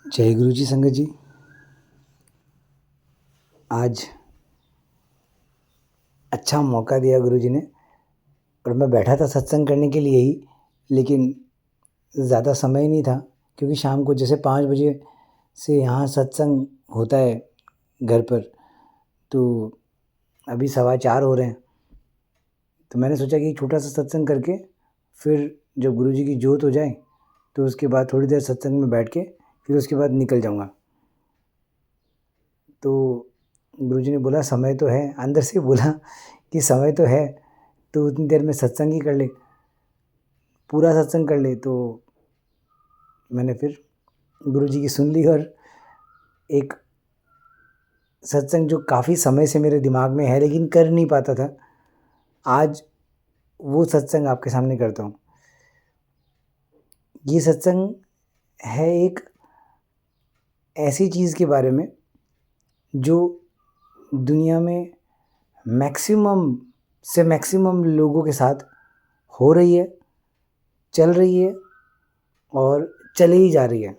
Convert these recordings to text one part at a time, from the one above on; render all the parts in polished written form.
जय गुरु जी संगत जी। आज अच्छा मौका दिया गुरु जी ने और मैं बैठा था सत्संग करने के लिए ही, लेकिन ज़्यादा समय नहीं था क्योंकि शाम को जैसे 5 बजे से यहाँ सत्संग होता है घर पर, तो अभी 4:15 हो रहे हैं। तो मैंने सोचा कि छोटा सा सत्संग करके फिर जब गुरु जी की जोत हो जाए तो उसके बाद थोड़ी देर सत्संग में बैठ के फिर उसके बाद निकल जाऊँगा। तो गुरुजी ने बोला समय तो है, अंदर से बोला कि समय तो है, तो उतनी देर में सत्संग ही कर ले, पूरा सत्संग कर ले। तो मैंने फिर गुरुजी की सुन ली और एक सत्संग जो काफ़ी समय से मेरे दिमाग में है लेकिन कर नहीं पाता था, आज वो सत्संग आपके सामने करता हूँ। ये सत्संग है एक ऐसी चीज़ के बारे में जो दुनिया में मैक्सिमम से मैक्सिमम लोगों के साथ हो रही है, चल रही है और चली ही जा रही है।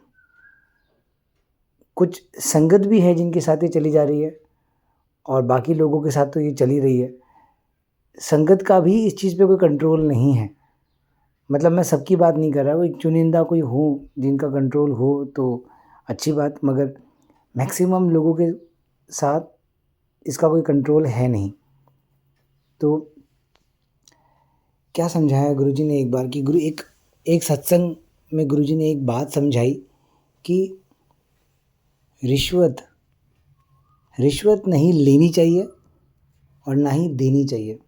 कुछ संगत भी है जिनके साथ ये चली जा रही है और बाकी लोगों के साथ तो ये चली रही है। संगत का भी इस चीज़ पे कोई कंट्रोल नहीं है। मतलब मैं सबकी बात नहीं कर रहा, कोई चुनिंदा कोई हो जिनका कंट्रोल हो तो अच्छी बात, मगर मैक्सिमम लोगों के साथ इसका कोई कंट्रोल है नहीं। तो क्या समझाया गुरुजी ने एक बार कि एक सत्संग में गुरुजी ने एक बात समझाई कि रिश्वत नहीं लेनी चाहिए और ना ही देनी चाहिए।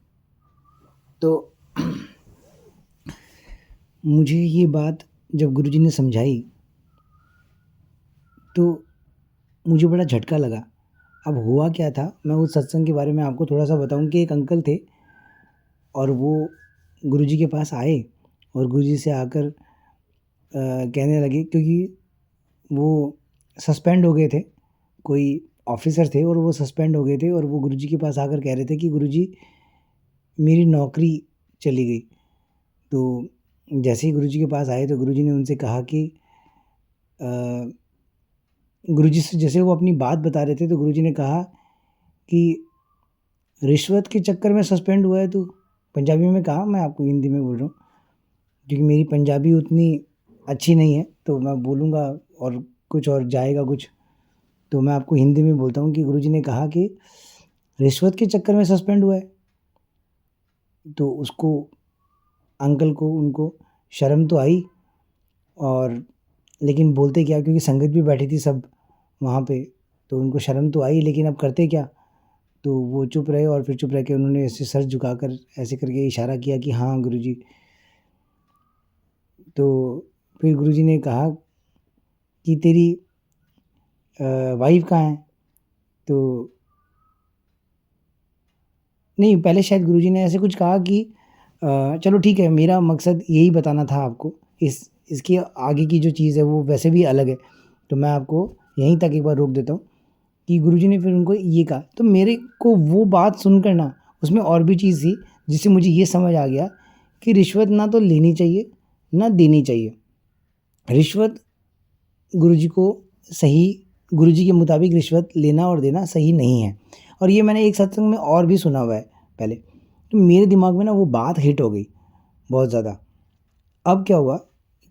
तो मुझे ये बात जब गुरुजी ने समझाई तो मुझे बड़ा झटका लगा। अब हुआ क्या था, मैं उस सत्संग के बारे में आपको थोड़ा सा बताऊं कि एक अंकल थे और वो गुरुजी के पास आए और गुरुजी से आकर कहने लगे, क्योंकि वो सस्पेंड हो गए थे, कोई ऑफिसर थे और वो सस्पेंड हो गए थे और वो गुरुजी के पास आकर कह रहे थे कि गुरुजी मेरी नौकरी चली गई। तो जैसे ही गुरुजी के पास आए तो गुरुजी ने उनसे कहा कि गुरुजी से जैसे वो अपनी बात बता रहे थे तो गुरुजी ने कहा कि रिश्वत के चक्कर में सस्पेंड हुआ है तू। पंजाबी में कहा, मैं आपको हिंदी में बोल रहा हूँ क्योंकि मेरी पंजाबी उतनी अच्छी नहीं है, तो मैं बोलूँगा और कुछ और जाएगा कुछ, तो मैं आपको हिंदी में बोलता हूँ कि गुरुजी ने कहा कि रिश्वत के चक्कर में सस्पेंड हुआ है। तो उसको अंकल को उनको शर्म तो आई, और लेकिन बोलते क्या, क्योंकि संगत भी बैठी थी सब वहाँ पे, तो उनको शर्म तो आई, लेकिन अब करते क्या। तो वो चुप रहे और फिर चुप रह के उन्होंने ऐसे सर झुकाकर ऐसे करके इशारा किया कि हाँ गुरुजी। तो फिर गुरुजी ने कहा कि तेरी वाइफ कहाँ है। तो नहीं, पहले शायद गुरुजी ने ऐसे कुछ कहा कि चलो ठीक है, मेरा मकसद यही बताना था आपको, इसके आगे की जो चीज़ है वो वैसे भी अलग है, तो मैं आपको यहीं तक एक बार रोक देता हूँ कि गुरुजी ने फिर उनको ये कहा। तो मेरे को वो बात सुनकर ना, उसमें और भी चीज़ थी जिससे मुझे ये समझ आ गया कि रिश्वत ना तो लेनी चाहिए ना देनी चाहिए। रिश्वत गुरुजी को सही, गुरुजी के मुताबिक रिश्वत लेना और देना सही नहीं है। और ये मैंने एक सत्संग में और भी सुना हुआ है पहले, तो मेरे दिमाग में ना वो बात हिट हो गई बहुत ज़्यादा। अब क्या हुआ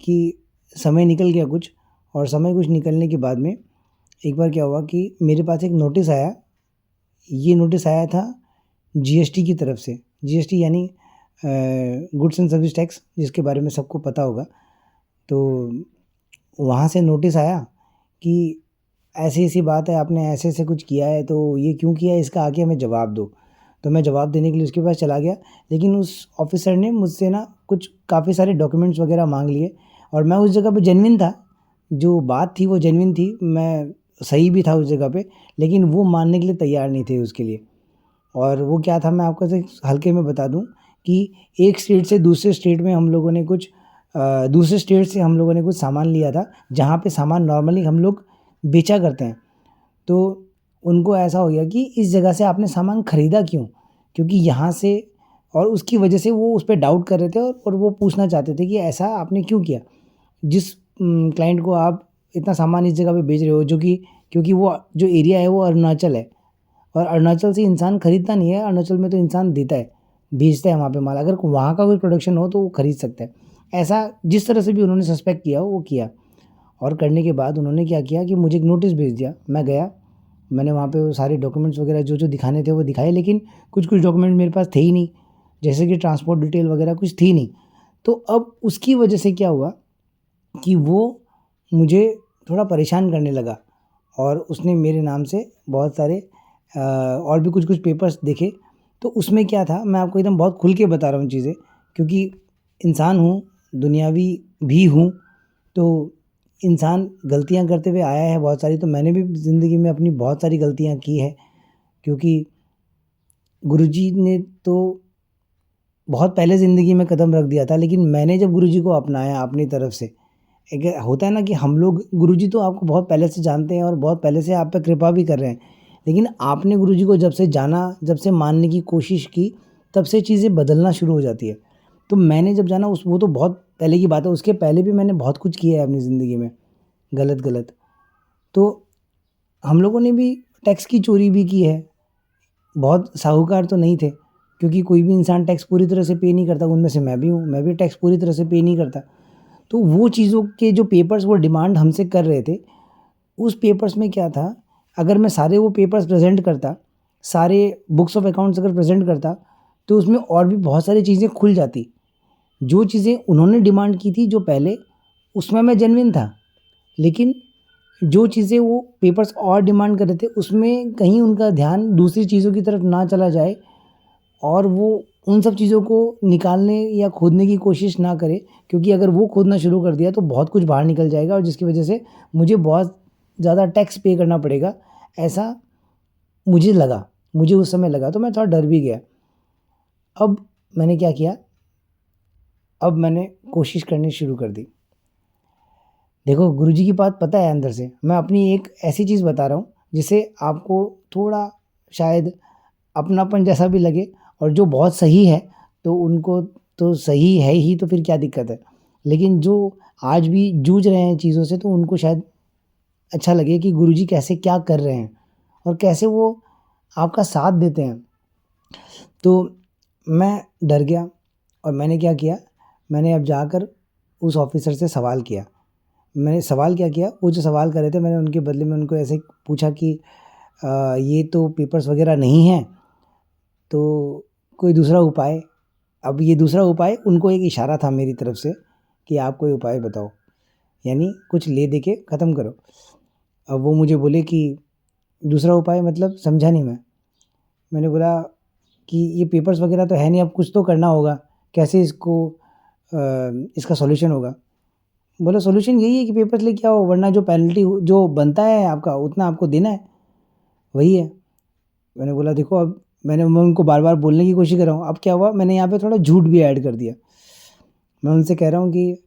कि समय निकल गया कुछ, और समय कुछ निकलने के बाद में एक बार क्या हुआ कि मेरे पास एक नोटिस आया। ये नोटिस आया था जीएसटी की तरफ से। जीएसटी यानी गुड्स एंड सर्विस टैक्स, जिसके बारे में सबको पता होगा। तो वहाँ से नोटिस आया कि ऐसी-ऐसी बात है, आपने ऐसे-ऐसे कुछ किया है, तो ये क्यों किया है, इसका आके हमें जवाब दो। तो मैं जवाब देने के लिए उसके पास चला गया, लेकिन उस ऑफ़िसर ने मुझसे ना कुछ काफ़ी सारे डॉक्यूमेंट्स वग़ैरह माँग लिए, और मैं उस जगह पे जेन्युइन था, जो बात थी वो जेन्युइन थी, मैं सही भी था उस जगह पे, लेकिन वो मानने के लिए तैयार नहीं थे उसके लिए। और वो क्या था, मैं आपको ऐसे हल्के में बता दूँ कि एक स्टेट से दूसरे स्टेट में हम लोगों ने कुछ दूसरे स्टेट से हम लोगों ने कुछ सामान लिया था, जहाँ पे सामान नॉर्मली हम लोग बेचा करते हैं। तो उनको ऐसा हो गया कि इस जगह से आपने सामान खरीदा क्यों? क्योंकि यहाँ से, और उसकी वजह से वो उस पे डाउट कर रहे थे और वो पूछना चाहते थे कि ऐसा आपने क्यों किया? जिस क्लाइंट को आप इतना सामान इस जगह पे बेच रहे हो, जो कि क्योंकि वो जो एरिया है वो अरुणाचल है, और अरुणाचल से इंसान खरीदता नहीं है, अरुणाचल में तो इंसान देता है, भेजता है वहाँ पे माल। अगर वहाँ का कोई प्रोडक्शन हो तो वो खरीद सकता है। ऐसा जिस तरह से भी उन्होंने सस्पेक्ट किया वो किया, और करने के बाद उन्होंने क्या किया कि मुझे एक नोटिस भेज दिया। मैं गया, मैंने वहाँ पे वो सारे डॉक्यूमेंट्स वगैरह जो जो दिखाने थे वो दिखाए, लेकिन कुछ कुछ डॉक्यूमेंट मेरे पास थे ही नहीं, जैसे कि ट्रांसपोर्ट डिटेल वगैरह कुछ थी नहीं। तो अब उसकी वजह से क्या हुआ कि वो मुझे थोड़ा परेशान करने लगा, और उसने मेरे नाम से बहुत सारे और भी कुछ कुछ पेपर्स देखे। तो उसमें क्या था, मैं आपको एकदम बहुत खुल के बता रहा हूँ चीज़ें, क्योंकि इंसान हूँ, दुनियावी भी हूँ, तो इंसान गलतियाँ करते हुए आया है बहुत सारी। तो मैंने भी ज़िंदगी में अपनी बहुत सारी गलतियाँ की है, क्योंकि गुरुजी ने तो बहुत पहले ज़िंदगी में कदम रख दिया था, लेकिन मैंने जब गुरुजी को अपनाया अपनी तरफ से, एक होता है ना कि हम लोग, गुरुजी तो आपको बहुत पहले से जानते हैं और बहुत पहले से आप पे कृपा भी कर रहे हैं, लेकिन आपने गुरुजी को जब से जाना, जब से मानने की कोशिश की, तब से चीज़ें बदलना शुरू हो जाती है। तो मैंने जब जाना, उस वो तो बहुत पहले की बात है, उसके पहले भी मैंने बहुत कुछ किया है अपनी ज़िंदगी में, गलत-गलत। तो हम लोगों ने भी टैक्स की चोरी भी की है, बहुत साहूकार तो नहीं थे, क्योंकि कोई भी इंसान टैक्स पूरी तरह से पे नहीं करता, उनमें से मैं भी हूँ, मैं भी टैक्स पूरी तरह से पे नहीं करता। तो वो चीज़ों के जो पेपर्स वो डिमांड हमसे कर रहे थे, उस पेपर्स में क्या था, अगर मैं सारे वो पेपर्स प्रेज़ेंट करता, सारे बुक्स ऑफ अकाउंट्स अगर प्रेज़ेंट करता, तो उसमें और भी बहुत सारी चीज़ें खुल जाती। जो चीज़ें उन्होंने डिमांड की थी जो पहले, उसमें मैं जेन्युइन था, लेकिन जो चीज़ें वो पेपर्स और डिमांड कर रहे थे, उसमें कहीं उनका ध्यान दूसरी चीज़ों की तरफ ना चला जाए, और वो उन सब चीज़ों को निकालने या खोदने की कोशिश ना करे, क्योंकि अगर वो खोदना शुरू कर दिया तो बहुत कुछ बाहर निकल जाएगा, और जिसकी वजह से मुझे बहुत ज़्यादा टैक्स पे करना पड़ेगा, ऐसा मुझे लगा, मुझे उस समय लगा, तो मैं थोड़ा डर भी गया। अब मैंने क्या किया, अब मैंने कोशिश करनी शुरू कर दी। देखो, गुरुजी की बात पता है अंदर से, मैं अपनी एक ऐसी चीज़ बता रहा हूँ जिससे आपको थोड़ा शायद अपनापन जैसा भी लगे, और जो बहुत सही है तो उनको तो सही है ही, तो फिर क्या दिक्कत है। लेकिन जो आज भी जूझ रहे हैं चीज़ों से, तो उनको शायद अच्छा लगे कि गुरुजी कैसे क्या कर रहे हैं, और कैसे वो आपका साथ देते हैं। तो मैं डर गया, और मैंने क्या किया, मैंने अब जाकर उस ऑफ़िसर से सवाल किया। मैंने सवाल क्या किया, वो जो सवाल कर रहे थे, मैंने उनके बदले में उनको ऐसे पूछा कि ये तो पेपर्स वग़ैरह नहीं हैं, तो कोई दूसरा उपाय। अब ये दूसरा उपाय उनको एक इशारा था मेरी तरफ से कि आप कोई उपाय बताओ, यानी कुछ ले दे के ख़त्म करो। अब वो मुझे बोले कि दूसरा उपाय मतलब, समझा नहीं मैं। मैंने बोला कि ये पेपर्स वग़ैरह तो है नहीं, अब कुछ तो करना होगा, कैसे इसको इसका सॉल्यूशन होगा। बोला सॉल्यूशन यही है कि पेपर्स लेके आओ, वरना जो पेनल्टी जो बनता है आपका उतना आपको देना है, वही है। मैंने बोला देखो, अब मैं उनको बार-बार बोलने की कोशिश कर रहा हूँ। अब क्या हुआ, मैंने यहाँ पे थोड़ा झूठ भी ऐड कर दिया। मैं उनसे कह रहा हूँ कि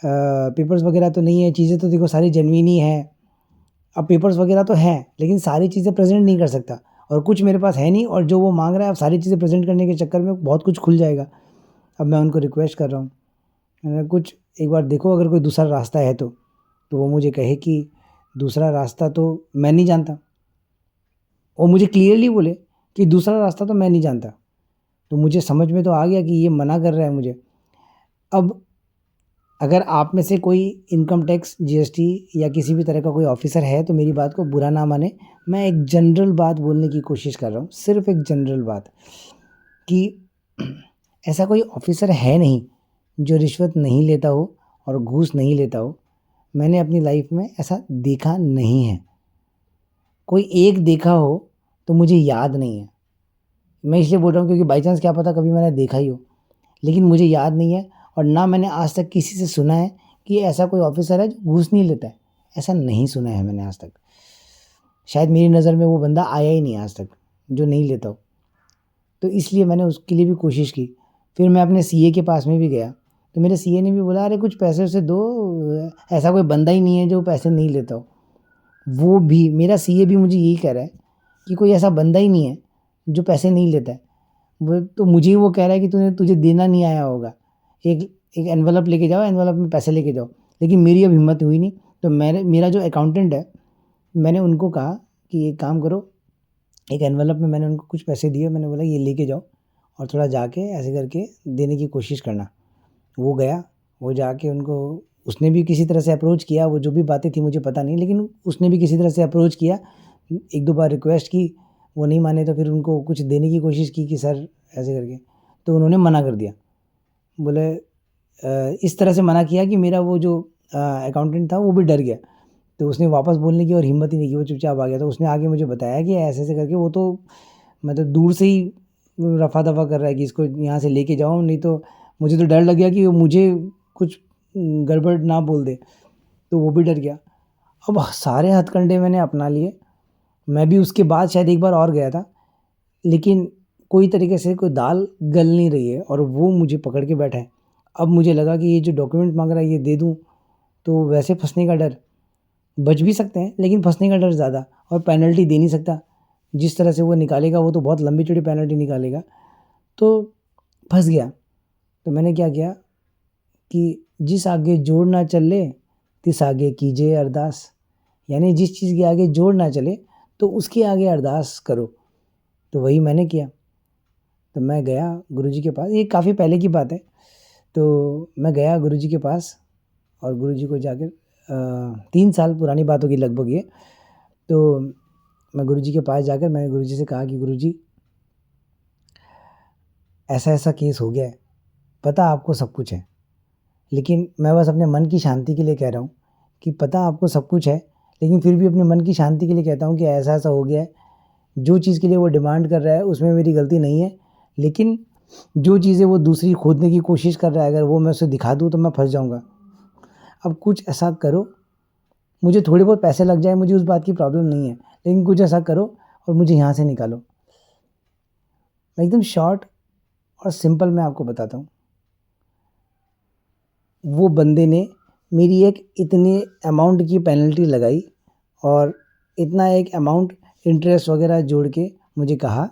पेपर्स वग़ैरह तो नहीं है, चीज़ें तो देखो सारी जेन्युइन ही हैं। अब पेपर्स वग़ैरह तो हैं, लेकिन सारी चीज़ें प्रेज़ेंट नहीं कर सकता, और कुछ मेरे पास है नहीं, और जो वो माँग रहा है, अब सारी चीज़ें प्रेज़ेंट करने के चक्कर में बहुत कुछ खुल जाएगा। अब मैं उनको रिक्वेस्ट कर रहा हूँ, मैंने कुछ एक बार देखो अगर कोई दूसरा रास्ता है तो। तो वो मुझे कहे कि दूसरा रास्ता तो मैं नहीं जानता। वो मुझे क्लियरली बोले कि दूसरा रास्ता तो मैं नहीं जानता। तो मुझे समझ में तो आ गया कि ये मना कर रहा है मुझे। अब अगर आप में से कोई इनकम टैक्स, जीएसटी या किसी भी तरह का कोई ऑफ़िसर है, तो मेरी बात को बुरा ना माने। मैं एक जनरल बात बोलने की कोशिश कर रहा हूँ, सिर्फ़ एक जनरल बात, कि ऐसा कोई ऑफ़िसर है नहीं जो रिश्वत नहीं लेता हो और घूस नहीं लेता हो। मैंने अपनी लाइफ़ में ऐसा देखा नहीं है। कोई एक देखा हो तो मुझे याद नहीं है। मैं इसलिए बोल रहा हूँ क्योंकि बाई चांस क्या पता कभी मैंने देखा ही हो, लेकिन मुझे याद नहीं है, और ना मैंने आज तक किसी से सुना है कि ऐसा कोई ऑफ़िसर है जो घूस नहीं लेता है। ऐसा नहीं सुना है मैंने आज तक। शायद मेरी नज़र में वो बंदा आया ही नहीं आज तक जो नहीं लेता हो। तो इसलिए मैंने उसके लिए भी कोशिश की। फिर मैं अपने सीए के पास में भी गया, तो मेरे सीए ने भी बोला अरे कुछ पैसे-वैसे दो, ऐसा कोई बंदा ही नहीं है जो पैसे नहीं लेता हो। वो भी मेरा सीए भी मुझे यही कह रहा है कि कोई ऐसा बंदा ही नहीं है जो पैसे नहीं लेता है। वो तो मुझे ही वो कह रहा है कि तुझे देना नहीं आया होगा। एक एक एनवेलप लेके जाओ, एनवेलप में पैसे लेके जाओ। लेकिन मेरी अब हिम्मत हुई नहीं, तो मेरा जो अकाउंटेंट है, मैंने उनको कहा कि एक काम करो, एक एनवेलप में मैंने उनको कुछ पैसे दिए, मैंने बोला ये लेके जाओ और थोड़ा जाके ऐसे करके देने की कोशिश करना। वो गया, वो जाके उनको, उसने भी किसी तरह से अप्रोच किया, वो जो भी बातें थी मुझे पता नहीं, लेकिन उसने भी किसी तरह से अप्रोच किया, 1-2 बार रिक्वेस्ट की, वो नहीं माने तो फिर उनको कुछ देने की कोशिश की कि सर ऐसे करके, तो उन्होंने मना कर दिया। बोले इस तरह से मना किया कि मेरा वो जो अकाउंटेंट था वो भी डर गया, तो उसने वापस बोलने की और हिम्मत ही नहीं की, वो चुपचाप आ गया। तो उसने आगे मुझे बताया कि ऐसे-ऐसे करके वो तो मतलब दूर से ही रफ़ा-दफ़ा कर रहा है कि इसको यहाँ से लेके जाओ, नहीं तो मुझे तो डर लग गया कि वो मुझे कुछ गड़बड़ ना बोल दे, तो वो भी डर गया। अब सारे हथकंडे मैंने अपना लिए, मैं भी उसके बाद शायद एक बार और गया था, लेकिन कोई तरीके से कोई दाल गल नहीं रही है और वो मुझे पकड़ के बैठा है। अब मुझे लगा कि ये जो डॉक्यूमेंट माँग रहा है ये दे दूँ, तो वैसे फँसने का डर, बच भी सकते हैं लेकिन फँसने का डर ज़्यादा, और पेनल्टी दे नहीं सकता। जिस तरह से वो निकालेगा वो तो बहुत लंबी चौड़ी पेनल्टी निकालेगा, तो फँस गया। तो मैंने क्या किया कि जिस आगे जोड़ ना चले, तिस आगे कीजिए अरदास। यानी जिस चीज़ के आगे जोड़ ना चले, तो उसके आगे अरदास करो। तो वही मैंने किया। तो मैं गया गुरुजी के पास, ये काफ़ी पहले की बात है। तो मैं गया गुरुजी के पास और गुरुजी को जाकर 3 साल पुरानी बात होगी लगभग ये। तो मैं गुरुजी के पास जाकर मैंने गुरुजी से कहा कि गुरुजी, ऐसा-ऐसा केस हो गया है, पता आपको सब कुछ है, लेकिन मैं बस अपने मन की शांति के लिए कह रहा हूँ कि पता आपको सब कुछ है, लेकिन फिर भी अपने मन की शांति के लिए कहता हूँ कि ऐसा-ऐसा हो गया है। जो चीज़ के लिए वो डिमांड कर रहा है उसमें मेरी गलती नहीं है, लेकिन जो चीज़ें वो दूसरी खोदने की कोशिश कर रहा है, अगर वो मैं उसे दिखा दूँ तो मैं फँस जाऊँगा। अब कुछ ऐसा करो, मुझे थोड़े बहुत पैसे लग जाए, मुझे उस बात की प्रॉब्लम नहीं है, लेकिन कुछ ऐसा करो और मुझे यहाँ से निकालो। मैं एकदम शॉर्ट और सिंपल मैं आपको बताता हूँ। वो बंदे ने मेरी एक इतने अमाउंट की पेनल्टी लगाई और इतना एक अमाउंट इंटरेस्ट वगैरह जोड़ के मुझे कहा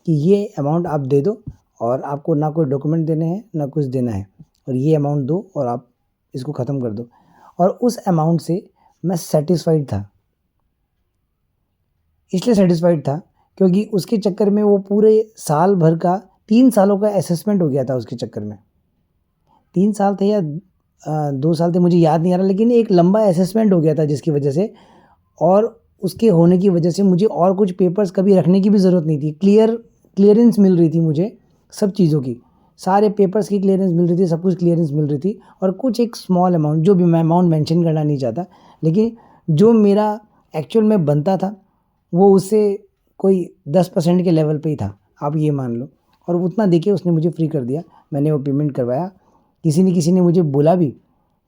कि ये अमाउंट आप दे दो और आपको ना कोई डॉक्यूमेंट देने हैं ना कुछ देना है, और ये अमाउंट दो और आप इसको ख़त्म कर दो। और उस अमाउंट से मैं सैटिस्फाइड था। इसलिए सैटिस्फाइड था क्योंकि उसके चक्कर में वो पूरे साल भर का 3 सालों का असेसमेंट हो गया था उसके चक्कर में। 3 साल थे या 2 साल थे मुझे याद नहीं आ रहा, लेकिन एक लंबा असेसमेंट हो गया था जिसकी वजह से, और उसके होने की वजह से मुझे और कुछ पेपर्स कभी रखने की भी ज़रूरत नहीं थी। क्लियरेंस मिल रही थी मुझे सब चीज़ों की। सारे पेपर्स की क्लियरेंस मिल रही थी, सब कुछ क्लियरेंस मिल रही थी, और कुछ एक स्मॉल अमाउंट, जो भी मैं अमाउंट मेंशन करना नहीं चाहता, लेकिन जो मेरा एक्चुअल में बनता था वो उससे कोई 10% के लेवल पे ही था, आप ये मान लो। और उतना देके उसने मुझे फ्री कर दिया। मैंने वो पेमेंट करवाया। किसी ने मुझे बोला भी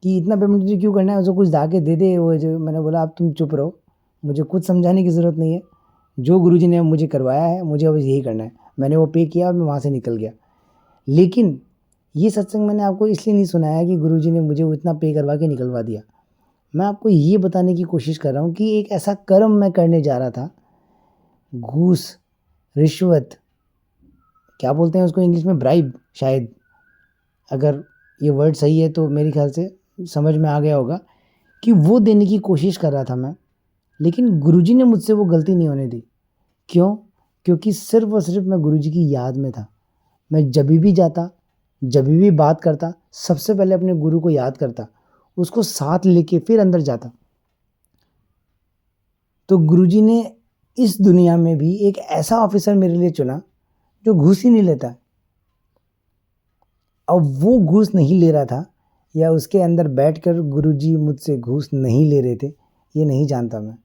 कि इतना पेमेंट तुझे क्यों करना है, उसको कुछ ला के दे दे, वो जो, मैंने बोला अब तुम चुप रहो, मुझे कुछ समझाने की ज़रूरत नहीं है। जो गुरुजी ने मुझे करवाया है मुझे अब यही करना है। मैंने वो पे किया और मैं वहाँ से निकल गया। लेकिन ये सत्संग मैंने आपको इसलिए नहीं सुनाया कि गुरुजी ने मुझे वो इतना पे करवा के निकलवा दिया। मैं आपको ये बताने की कोशिश कर रहा हूँ कि एक ऐसा कर्म मैं करने जा रहा था, घूस, रिश्वत, क्या बोलते हैं उसको इंग्लिश में, ब्राइब शायद, अगर ये वर्ड सही है तो मेरे ख्याल से समझ में आ गया होगा, कि वो देने की कोशिश कर रहा था मैं। लेकिन गुरुजी ने मुझसे वो गलती नहीं होने दी। क्यों? क्योंकि सिर्फ़ और सिर्फ़ मैं गुरुजी की याद में था। मैं जभी भी जाता, जभी भी बात करता, सबसे पहले अपने गुरु को याद करता, उसको साथ लेके फिर अंदर जाता। तो गुरुजी ने इस दुनिया में भी एक ऐसा ऑफ़िसर मेरे लिए चुना जो घूस ही नहीं लेता। अब वो घूस नहीं ले रहा था या उसके अंदर बैठकर गुरुजी मुझसे घूस नहीं ले रहे थे, ये नहीं जानता मैं।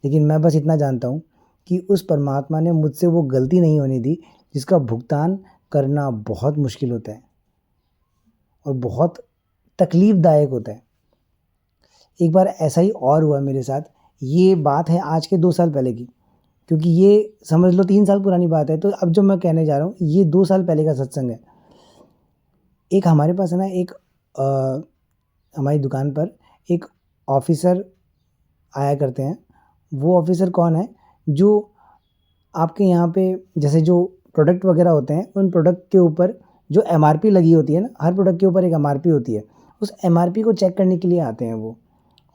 लेकिन मैं बस इतना जानता हूँ कि उस परमात्मा ने मुझसे वो गलती नहीं होने दी जिसका भुगतान करना बहुत मुश्किल होता है और बहुत तकलीफ़दायक होता है। एक बार ऐसा ही और हुआ मेरे साथ। ये बात है आज के 2 साल पहले की, क्योंकि ये समझ लो 3 साल पुरानी बात है। तो अब जो मैं कहने जा रहा हूँ ये 2 साल पहले का सत्संग है। एक हमारे पास है ना, एक हमारी दुकान पर एक ऑफ़िसर आया करते हैं। वो ऑफ़िसर कौन है? जो आपके यहाँ पे जैसे जो प्रोडक्ट वग़ैरह होते हैं, उन प्रोडक्ट के ऊपर जो एमआरपी लगी होती है ना, हर प्रोडक्ट के ऊपर एक एमआरपी होती है। उस एमआरपी को चेक करने के लिए आते हैं वो।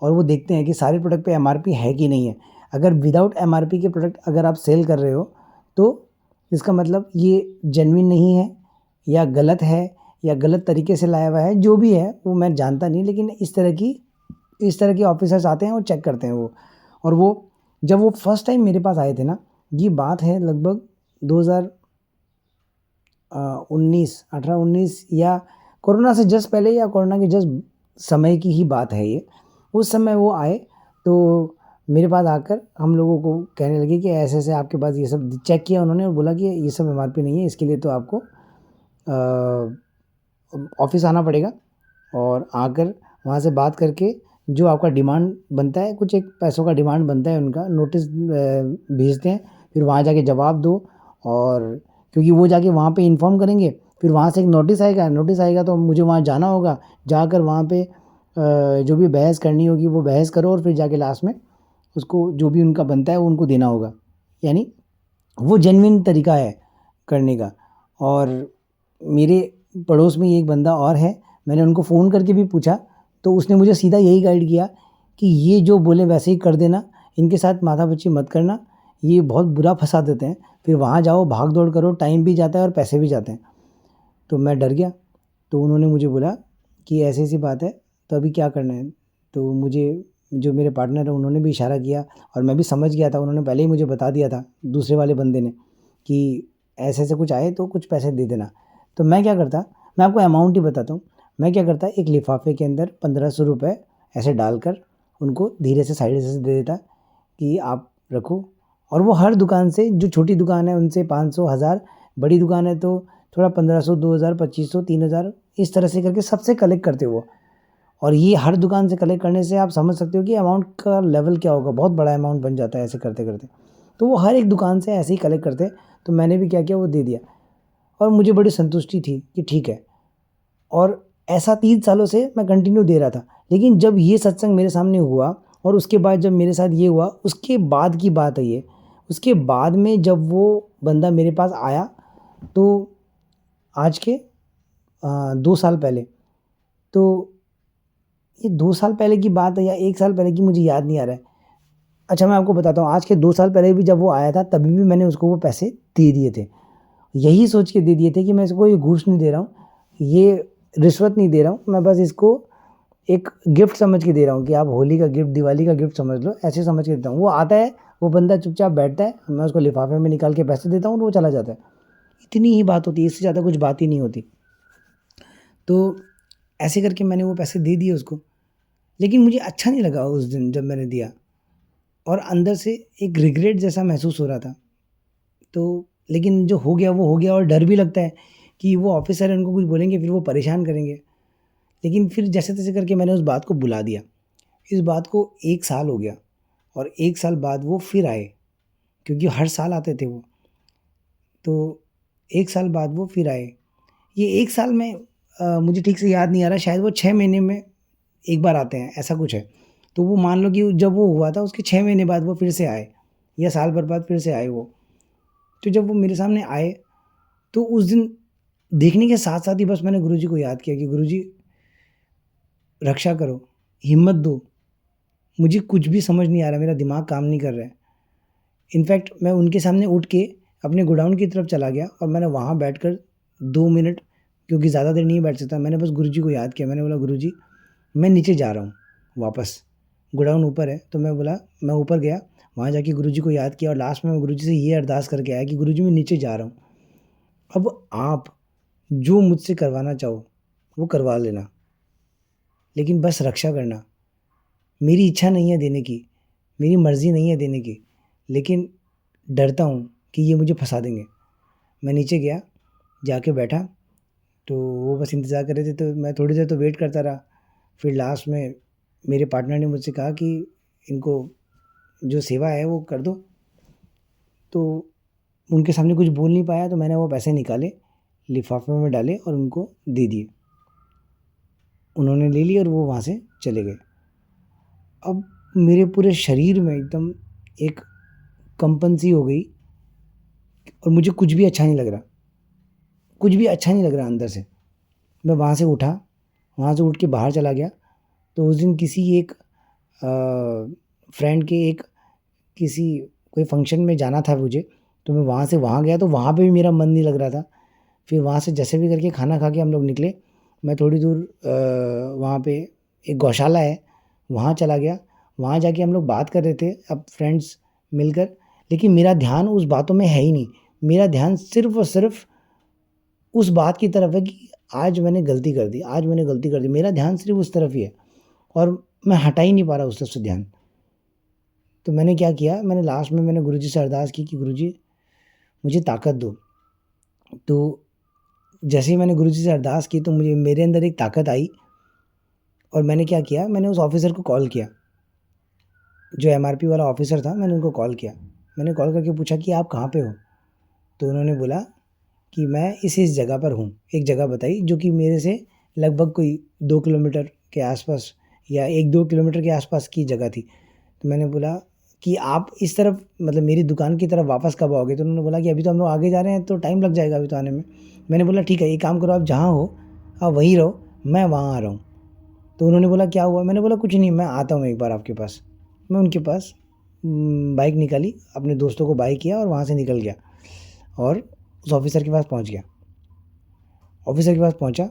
और वो देखते हैं कि सारे प्रोडक्ट पे एमआरपी है कि नहीं है। अगर विदाउट एमआरपी के प्रोडक्ट अगर आप सेल कर रहे हो तो इसका मतलब ये जेन्युइन नहीं है या गलत है या गलत तरीके से लाया हुआ है, जो भी है वो मैं जानता नहीं, लेकिन इस तरह के ऑफिसर्स आते हैं और चेक करते हैं वो। और वो जब वो फर्स्ट टाइम मेरे पास आए थे ना, ये बात है लगभग 2019 18-19 या कोरोना से जस्ट पहले या कोरोना के जस्ट समय की ही बात है ये। उस समय वो आए तो मेरे पास आकर हम लोगों को कहने लगे कि ऐसे-ऐसे आपके पास ये सब चेक किया उन्होंने और बोला कि ये सब एमआरपी नहीं है, इसके लिए तो आपको ऑफ़िस आना पड़ेगा और आकर वहाँ से बात करके जो आपका डिमांड बनता है, कुछ एक पैसों का डिमांड बनता है उनका, नोटिस भेजते हैं, फिर वहाँ जाके जवाब दो। और क्योंकि वो जाके वहाँ पे इन्फॉर्म करेंगे, फिर वहाँ से एक नोटिस आएगा तो मुझे वहाँ जाना होगा, जाकर वहाँ पे जो भी बहस करनी होगी वो बहस करो और फिर जाके लास्ट में उसको जो भी उनका बनता है वो उनको देना होगा। यानी वो जेन्युइन तरीका है करने का। और मेरे पड़ोस में एक बंदा और है, मैंने उनको फ़ोन करके भी पूछा, तो उसने मुझे सीधा यही गाइड किया कि ये जो बोले वैसे ही कर देना, इनके साथ माथा-पच्ची मत करना, ये बहुत बुरा फँसा देते हैं, फिर वहाँ जाओ भाग-दौड़ करो, टाइम भी जाता है और पैसे भी जाते हैं। तो मैं डर गया, तो उन्होंने मुझे बोला कि ऐसी-ऐसी बात है, तो अभी क्या करना है? तो मुझे जो मेरे पार्टनर है उन्होंने भी इशारा किया और मैं भी समझ गया था, उन्होंने पहले ही मुझे बता दिया था, दूसरे वाले बंदे ने, कि ऐसे-ऐसे कुछ आए तो कुछ पैसे दे देना। तो मैं क्या करता, मैं आपको अमाउंट ही बताता हूँ, मैं क्या करता एक लिफ़ाफ़े के अंदर ₹1500 ऐसे डालकर उनको धीरे से साइड से दे देता कि आप रखो। और वो हर दुकान से, जो छोटी दुकान है उनसे 500, 1000, बड़ी दुकान है तो थोड़ा 1500, 2000, 2500, 3000 इस तरह से करके सबसे कलेक्ट करते वो। और ये हर दुकान से कलेक्ट करने से आप समझ सकते हो कि अमाउंट का लेवल क्या होगा, बहुत बड़ा अमाउंट बन जाता है ऐसे करते-करते। तो वो हर एक दुकान से ऐसे ही कलेक्ट करते, तो मैंने भी क्या किया वो दे दिया और मुझे बड़ी संतुष्टि थी कि ठीक है। और ऐसा 3 सालों से मैं कंटिन्यू दे रहा था। लेकिन जब ये सत्संग मेरे सामने हुआ और उसके बाद जब मेरे साथ ये हुआ, उसके बाद की बात है ये। उसके बाद में जब वो बंदा मेरे पास आया, तो आज के 2 साल पहले, तो ये 2 साल पहले की बात है या 1 साल पहले की मुझे याद नहीं आ रहा है। अच्छा मैं आपको बताता हूँ, आज के 2 साल पहले भी जब वो आया था तभी भी मैंने उसको वो पैसे दे दिए थे। यही सोच के दे दिए थे कि मैं इसको ये घूस नहीं दे रहा हूँ, ये रिश्वत नहीं दे रहा हूँ, मैं बस इसको एक गिफ्ट समझ के दे रहा हूँ कि आप होली का गिफ्ट, दिवाली का गिफ्ट समझ लो, ऐसे समझ के देता हूँ। वो आता है, वो बंदा चुपचाप बैठता है, मैं उसको लिफ़ाफ़े में निकाल के पैसे देता हूँ और वो चला जाता है। इतनी ही बात होती है, इससे ज़्यादा कुछ बात ही नहीं होती। तो ऐसे करके मैंने वो पैसे दे दिए उसको, लेकिन मुझे अच्छा नहीं लगा उस दिन जब मैंने दिया और अंदर से एक रिग्रेट जैसा महसूस हो रहा था। तो लेकिन जो हो गया वो हो गया और डर भी लगता है कि वो ऑफ़िसर है, उनको कुछ बोलेंगे फिर वो परेशान करेंगे। लेकिन फिर जैसे-तैसे करके मैंने उस बात को बुला दिया। इस बात को 1 साल हो गया और 1 साल बाद वो फिर आए, क्योंकि हर साल आते थे वो। तो 1 साल बाद वो फिर आए। ये 1 साल में मुझे ठीक से याद नहीं आ रहा, शायद वो 6 महीने में 1 बार आते हैं, ऐसा कुछ है। तो वो मान लो कि जब वो हुआ था उसके 6 महीने बाद वो फिर से आए या साल भर बाद फिर से आए वो। तो जब वो मेरे सामने आए, तो उस दिन देखने के साथ-साथ ही बस मैंने गुरुजी को याद किया कि गुरुजी रक्षा करो, हिम्मत दो, मुझे कुछ भी समझ नहीं आ रहा, मेरा दिमाग काम नहीं कर रहा है। इनफैक्ट मैं उनके सामने उठ के अपने गोडाउन की तरफ चला गया और मैंने वहाँ बैठकर 2 मिनट, क्योंकि ज़्यादा देर नहीं बैठ सकता, मैंने बस गुरुजी को याद किया। मैंने बोला गुरुजी मैं नीचे जा रहा हूँ वापस, गोडाउन ऊपर है। तो मैं बोला, मैं ऊपर गया, वहाँ जाके गुरुजी को याद किया और लास्ट में मैं गुरुजी से ये अरदास करके आया कि गुरुजी मैं नीचे जा रहा हूँ। अब आप जो मुझसे करवाना चाहो वो करवा लेना, लेकिन बस रक्षा करना। मेरी इच्छा नहीं है देने की, मेरी मर्ज़ी नहीं है देने की, लेकिन डरता हूँ कि ये मुझे फँसा देंगे। मैं नीचे गया, जाके बैठा, तो वो बस इंतज़ार कर रहे थे, तो मैं थोड़ी देर तो वेट करता रहा। फिर लास्ट में मेरे पार्टनर ने मुझसे कहा कि इनको जो सेवा है वो कर दो। तो उनके सामने कुछ बोल नहीं पाया, तो मैंने वो पैसे निकाले, लिफ़ाफ़े में डाले और उनको दे दिए। उन्होंने ले लिए और वो वहाँ से चले गए। अब मेरे पूरे शरीर में एकदम एक कंपन-सी हो गई और मुझे कुछ भी अच्छा नहीं लग रहा, कुछ भी अच्छा नहीं लग रहा अंदर से। मैं वहाँ से उठा, वहाँ से उठ के बाहर चला गया, तो उस दिन किसी एक फ्रेंड के एक किसी कोई फंक्शन में जाना था मुझे, तो मैं वहाँ से वहाँ गया, तो वहाँ पे भी मेरा मन नहीं लग रहा था। फिर वहाँ से जैसे भी करके खाना खा के हम लोग निकले। मैं थोड़ी दूर वहाँ पे एक गौशाला है, वहाँ चला गया। वहाँ जाके हम लोग बात कर रहे थे अब फ्रेंड्स मिलकर, लेकिन मेरा ध्यान उस बातों में है ही नहीं। मेरा ध्यान सिर्फ़ और सिर्फ़ उस बात की तरफ है कि आज मैंने गलती कर दी, आज मैंने गलती कर दी। मेरा ध्यान सिर्फ़ उस तरफ ही है और मैं हटा ही नहीं पा रहा उस तरफ से ध्यान। तो मैंने क्या किया, मैंने लास्ट में मैंने गुरुजी से अरदास की कि गुरुजी मुझे ताकत दो। तो जैसे ही मैंने गुरुजी से अरदास की तो मुझे मेरे अंदर एक ताकत आई और मैंने क्या किया, मैंने उस ऑफ़िसर को कॉल किया। जो एमआरपी वाला ऑफ़िसर था, मैंने उनको कॉल किया। मैंने कॉल करके पूछा कि आप कहाँ पे हो? तो उन्होंने बोला कि मैं इस जगह पर हूँ। एक जगह बताई जो कि मेरे से लगभग कोई 2 किलोमीटर के आसपास या 1-2 किलोमीटर के आसपास की जगह थी। तो मैंने बोला कि आप इस तरफ मतलब मेरी दुकान की तरफ वापस कब आओगे? तो उन्होंने बोला कि अभी तो हम लोग आगे जा रहे हैं, तो टाइम लग जाएगा अभी तो आने में। मैंने बोला ठीक है, एक काम करो, आप जहाँ हो आप वहीं रहो, मैं वहाँ आ रहा हूँ। तो उन्होंने बोला क्या हुआ? मैंने बोला कुछ नहीं, मैं आता हूँ एक बार आपके पास। मैं उनके पास बाइक निकाली, अपने दोस्तों को बाय किया और वहाँ से निकल गया और उस ऑफ़िसर के पास पहुँच गया। ऑफ़िसर के पास पहुँचा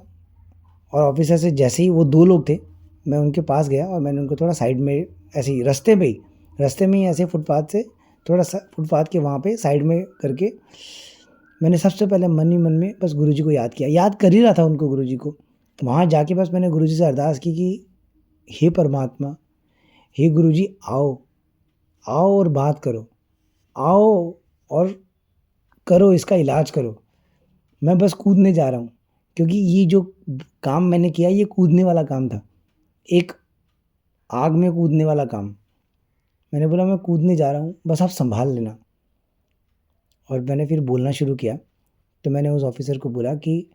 और ऑफ़िसर से जैसे ही वो 2 लोग थे, मैं उनके पास गया और मैंने उनको थोड़ा साइड में ऐसे ही रास्ते में ही ऐसे फुटपाथ से थोड़ा-सा फुटपाथ के वहाँ पे साइड में करके मैंने सबसे पहले मन ही मन में बस गुरुजी को याद किया। याद कर ही रहा था उनको, गुरुजी को। वहाँ जाके बस मैंने गुरुजी से अरदास की कि हे परमात्मा, हे गुरुजी आओ, आओ और बात करो, आओ और करो, इसका इलाज करो। मैं बस कूदने जा रहा हूँ, क्योंकि ये जो काम मैंने किया ये कूदने वाला काम था, एक आग में कूदने वाला काम। मैंने बोला मैं कूदने जा रहा हूँ, बस आप सँभाल लेना। और मैंने फिर बोलना शुरू किया, तो मैंने उस ऑफ़िसर को बोला कि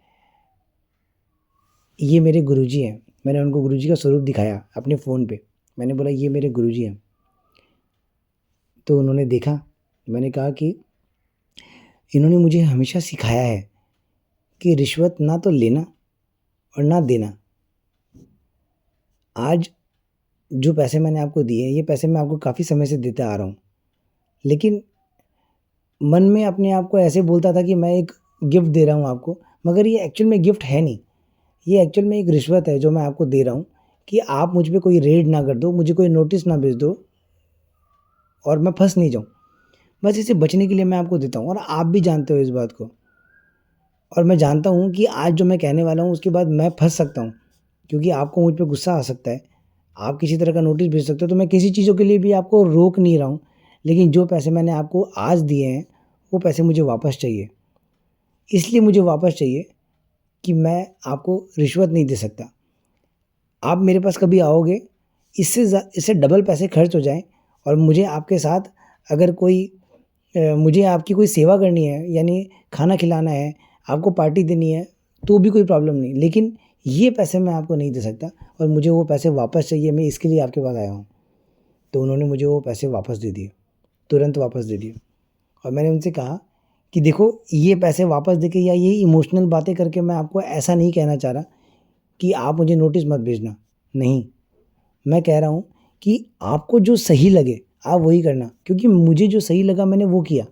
ये मेरे गुरुजी हैं। मैंने उनको गुरुजी का स्वरूप दिखाया अपने फ़ोन पे। मैंने बोला ये मेरे गुरुजी हैं। तो उन्होंने देखा, मैंने कहा कि इन्होंने मुझे हमेशा सिखाया है कि रिश्वत ना तो लेना और ना देना। आज जो पैसे मैंने आपको दिए, ये पैसे मैं आपको काफ़ी समय से देता आ रहा हूँ। लेकिन मन में अपने आप को ऐसे बोलता था कि मैं एक गिफ्ट दे रहा हूँ आपको, मगर ये एक्चुअल में गिफ्ट है नहीं। ये एक्चुअल में एक रिश्वत है जो मैं आपको दे रहा हूँ कि आप मुझ पे कोई रेड ना कर दो, मुझे कोई नोटिस ना भेज दो और मैं फँस नहीं जाऊँ। बस इससे बचने के लिए मैं आपको देता हूँ और आप भी जानते हो इस बात को। और मैं जानता हूँ कि आज जो मैं कहने वाला हूँ उसके बाद मैं फँस सकता हूँ, क्योंकि आपको मुझ पे गुस्सा आ सकता है। आप किसी तरह का नोटिस भेज सकते हो, तो मैं किसी चीज़ों के लिए भी आपको रोक नहीं रहा हूँ। लेकिन जो पैसे मैंने आपको आज दिए हैं, वो पैसे मुझे वापस चाहिए। इसलिए मुझे वापस चाहिए कि मैं आपको रिश्वत नहीं दे सकता। आप मेरे पास कभी आओगे, इससे डबल पैसे खर्च हो जाएँ और मुझे आपके साथ अगर कोई मुझे आपकी कोई सेवा करनी है, यानी खाना खिलाना है, आपको पार्टी देनी है, तो भी कोई प्रॉब्लम नहीं। लेकिन ये पैसे मैं आपको नहीं दे सकता और मुझे वो पैसे वापस चाहिए, मैं इसके लिए आपके पास आया हूँ। तो उन्होंने मुझे वो पैसे वापस दे दिए, तुरंत वापस दे दिए। और मैंने उनसे कहा कि देखो, ये पैसे वापस देके या ये इमोशनल बातें करके मैं आपको ऐसा नहीं कहना चाह रहा कि आप मुझे नोटिस मत भेजना। नहीं, मैं कह रहा हूँ कि आपको जो सही लगे आप वही करना, क्योंकि मुझे जो सही लगा मैंने वो किया।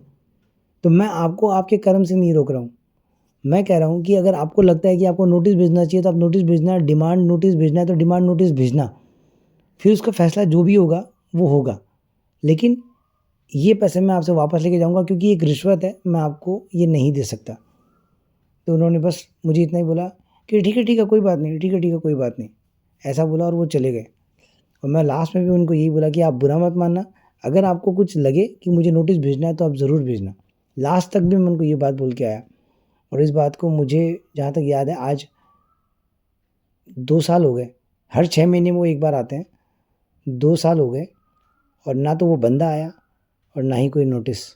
तो मैं आपको आपके कर्म से नहीं रोक रहा हूँ। मैं कह रहा हूँ कि अगर आपको लगता है कि आपको नोटिस भेजना चाहिए तो आप नोटिस भेजना, डिमांड नोटिस भेजना है तो डिमांड नोटिस भेजना। फिर उसका फ़ैसला जो भी होगा वो होगा। लेकिन ये पैसे मैं आपसे वापस लेके जाऊँगा, क्योंकि एक रिश्वत है, मैं आपको ये नहीं दे सकता। तो उन्होंने बस मुझे इतना ही बोला कि ठीक है, कोई बात नहीं, ठीक है, कोई बात नहीं। ऐसा बोला और वो चले गए। और मैं लास्ट में भी उनको यही बोला कि आप बुरा मत मानना, अगर आपको कुछ लगे कि मुझे नोटिस भेजना है तो आप ज़रूर भेजना। लास्ट तक भी मैं उनको ये बात बोल के आया और इस बात को मुझे जहाँ तक याद है आज 2 साल हो गए। हर 6 महीने में वो एक बार आते हैं। 2 साल हो गए और ना तो वो बंदा आया और ना ही कोई नोटिस।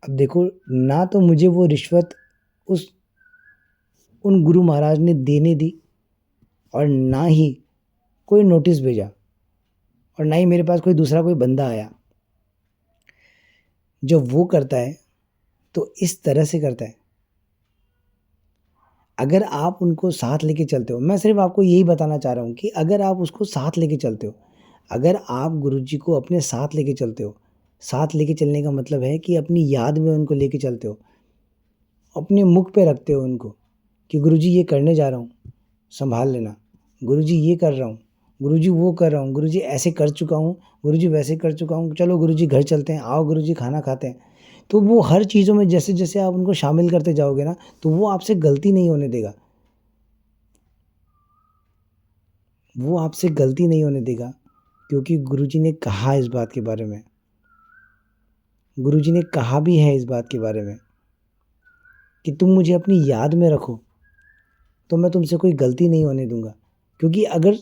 अब देखो, ना तो मुझे वो रिश्वत उस उन गुरु महाराज ने देने दी और ना ही कोई नोटिस भेजा और ना ही मेरे पास कोई दूसरा कोई बंदा आया। जब वो करता है तो इस तरह से करता है। अगर आप उनको साथ लेके चलते हो, मैं सिर्फ़ आपको यही बताना चाह रहा हूँ कि अगर आप उसको साथ लेके चलते हो, अगर आप गुरुजी को अपने साथ लेके चलते हो, साथ लेके चलने का मतलब है कि अपनी याद में उनको लेके चलते हो, अपने मुख पे रखते हो उनको कि गुरुजी ये करने जा रहा हूँ, सँभाल लेना। गुरुजी ये कर रहा हूँ, गुरुजी वो कर रहा हूँ, गुरुजी ऐसे कर चुका हूँ, गुरुजी वैसे कर चुका हूँ, चलो गुरुजी घर चलते हैं, आओ गुरुजी खाना खाते हैं। तो वो हर चीज़ों में जैसे-जैसे आप उनको शामिल करते जाओगे ना, तो वो आपसे गलती नहीं होने देगा। वो आपसे गलती नहीं होने देगा, क्योंकि गुरुजी ने कहा इस बात के बारे में। गुरुजी ने कहा भी है इस बात के बारे में कि तुम मुझे अपनी याद में रखो, तो मैं तुमसे कोई गलती नहीं होने दूँगा। क्योंकि अगर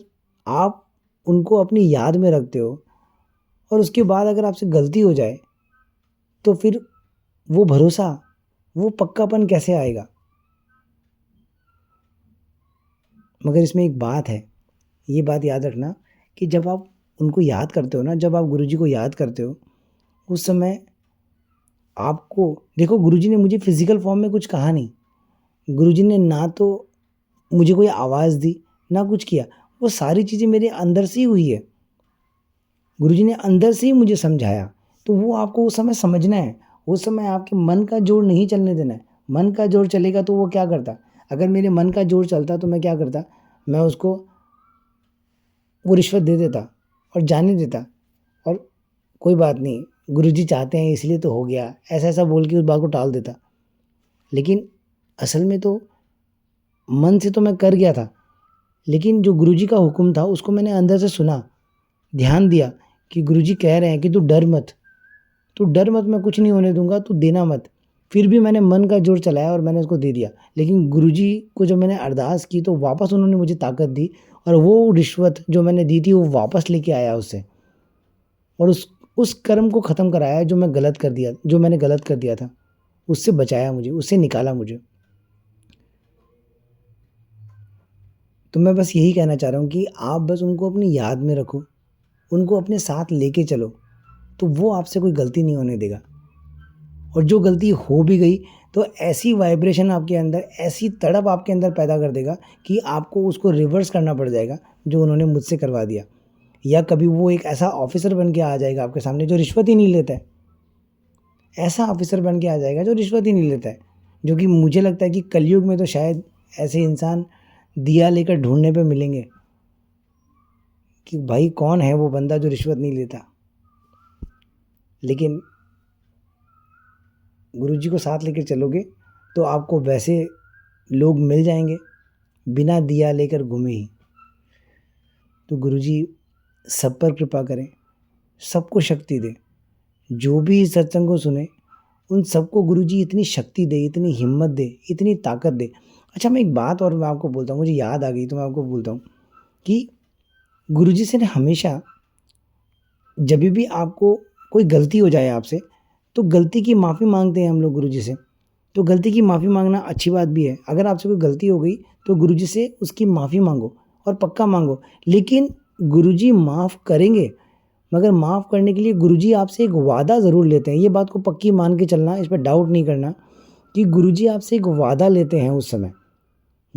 आप उनको अपनी याद में रखते हो और उसके बाद अगर आपसे गलती हो जाए, तो फिर वो भरोसा, वो पक्कापन कैसे आएगा? मगर इसमें एक बात है, ये बात याद रखना कि जब आप उनको याद करते हो ना, जब आप गुरुजी को याद करते हो, उस समय आपको देखो गुरुजी ने मुझे फ़िज़िकल फ़ॉर्म में कुछ कहा नहीं। गुरुजी ने ना तो मुझे कोई आवाज़ दी, ना कुछ किया। वो सारी चीज़ें मेरे अंदर से ही हुई है। गुरुजी ने अंदर से ही मुझे समझाया। तो वो आपको उस समय समझना है। उस समय आपके मन का जोर नहीं चलने देना है। मन का जोर चलेगा तो वो क्या करता? अगर मेरे मन का जोर चलता तो मैं क्या करता? मैं उसको वो रिश्वत दे देता और जाने देता और कोई बात नहीं, गुरुजी चाहते हैं इसलिए तो हो गया, ऐसा-ऐसा बोल के उस बात को टाल देता। लेकिन असल में तो मन से तो मैं कर गया था, लेकिन जो गुरुजी का हुक्म था उसको मैंने अंदर से सुना, ध्यान दिया कि गुरुजी कह रहे हैं कि तू डर मत, मैं कुछ नहीं होने दूँगा, तू देना मत। फिर भी मैंने मन का जोर चलाया और मैंने उसको दे दिया। लेकिन गुरुजी को जब मैंने अरदास की तो वापस उन्होंने मुझे ताकत दी और वो रिश्वत जो मैंने दी थी वो वापस लेके आया उससे और उस कर्म को ख़त्म कराया जो मैंने गलत कर दिया था। उससे बचाया मुझे, उससे निकाला मुझे। तो मैं बस यही कहना चाह रहा हूँ कि आप बस उनको अपनी याद में रखो, उनको अपने साथ लेके चलो, तो वो आपसे कोई गलती नहीं होने देगा। और जो गलती हो भी गई तो ऐसी वाइब्रेशन आपके अंदर, ऐसी तड़प आपके अंदर पैदा कर देगा कि आपको उसको रिवर्स करना पड़ जाएगा, जो उन्होंने मुझसे करवा दिया। या कभी वो एक ऐसा ऑफ़िसर बन के आ जाएगा आपके सामने जो रिश्वत ही नहीं लेता है। ऐसा ऑफ़िसर बन के आ जाएगा जो रिश्वत ही नहीं लेता है। जो कि मुझे लगता है कि कलयुग में तो शायद ऐसे इंसान दिया लेकर ढूँढने पे मिलेंगे कि भाई कौन है वो बंदा जो रिश्वत नहीं लेता। लेकिन गुरुजी को साथ लेकर चलोगे तो आपको वैसे लोग मिल जाएँगे, बिना दिया लेकर घूमे ही। तो गुरुजी सब पर कृपा करें, सबको शक्ति दें। जो भी इस सत्संग को सुने, उन सबको गुरुजी इतनी शक्ति दे, इतनी हिम्मत दे, इतनी ताकत दे। अच्छा मैं एक बात और मैं आपको बोलता हूँ, मुझे याद आ गई तो मैं आपको बोलता हूँ कि गुरुजी से ना हमेशा जभी भी आपको कोई गलती हो जाए आपसे, तो गलती की माफ़ी माँगते हैं हम लोग गुरुजी से। तो गलती की माफ़ी माँगना अच्छी बात भी है। अगर आपसे कोई गलती हो गई तो गुरुजी से उसकी माफ़ी माँगो और पक्का माँगो। लेकिन गुरुजी माफ़ करेंगे, मगर माफ़ करने के लिए गुरुजी आपसे एक वादा ज़रूर लेते हैं। ये बात को पक्की मान के चलना, इस पे डाउट नहीं करना कि गुरुजी आपसे एक वादा लेते हैं उस समय।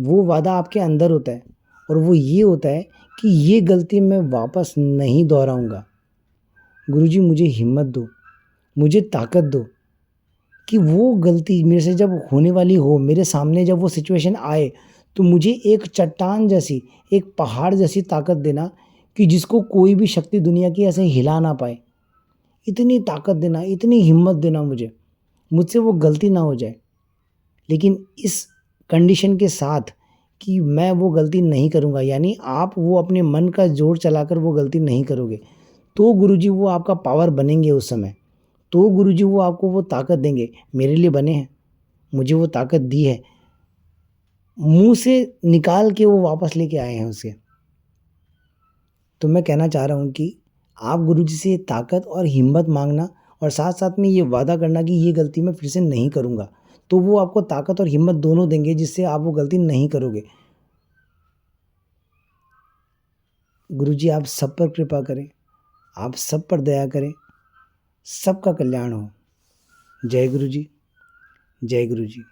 वो वादा आपके अंदर होता है और वो ये होता है कि ये गलती मैं वापस नहीं दोहराऊँगा। गुरुजी मुझे हिम्मत दो, मुझे ताकत दो कि वो गलती मेरे से जब होने वाली हो, मेरे सामने जब वो सिचुएशन आए, तो मुझे एक चट्टान जैसी, एक पहाड़ जैसी ताकत देना कि जिसको कोई भी शक्ति दुनिया की ऐसे हिला ना पाए। इतनी ताकत देना, इतनी हिम्मत देना मुझसे वो गलती ना हो जाए। लेकिन इस कंडीशन के साथ कि मैं वो गलती नहीं करूँगा, यानी आप वो अपने मन का जोर चलाकर वो गलती नहीं करोगे। तो गुरुजी वो आपका पावर बनेंगे उस समय। तो गुरुजी वो आपको वो ताकत देंगे, मेरे लिए बने हैं, मुझे वो ताकत दी है। मुँह से निकाल के वो वापस लेके आए हैं उसे। तो मैं कहना चाह रहा हूँ कि आप गुरुजी से ताकत और हिम्मत माँगना और साथ-साथ में ये वादा करना कि ये गलती मैं फिर से नहीं करूँगा। तो वो आपको ताकत और हिम्मत दोनों देंगे जिससे आप वो गलती नहीं करोगे। गुरुजी आप सब पर कृपा करें, आप सब पर दया करें, सबका कल्याण हो। जय गुरुजी, जय गुरुजी।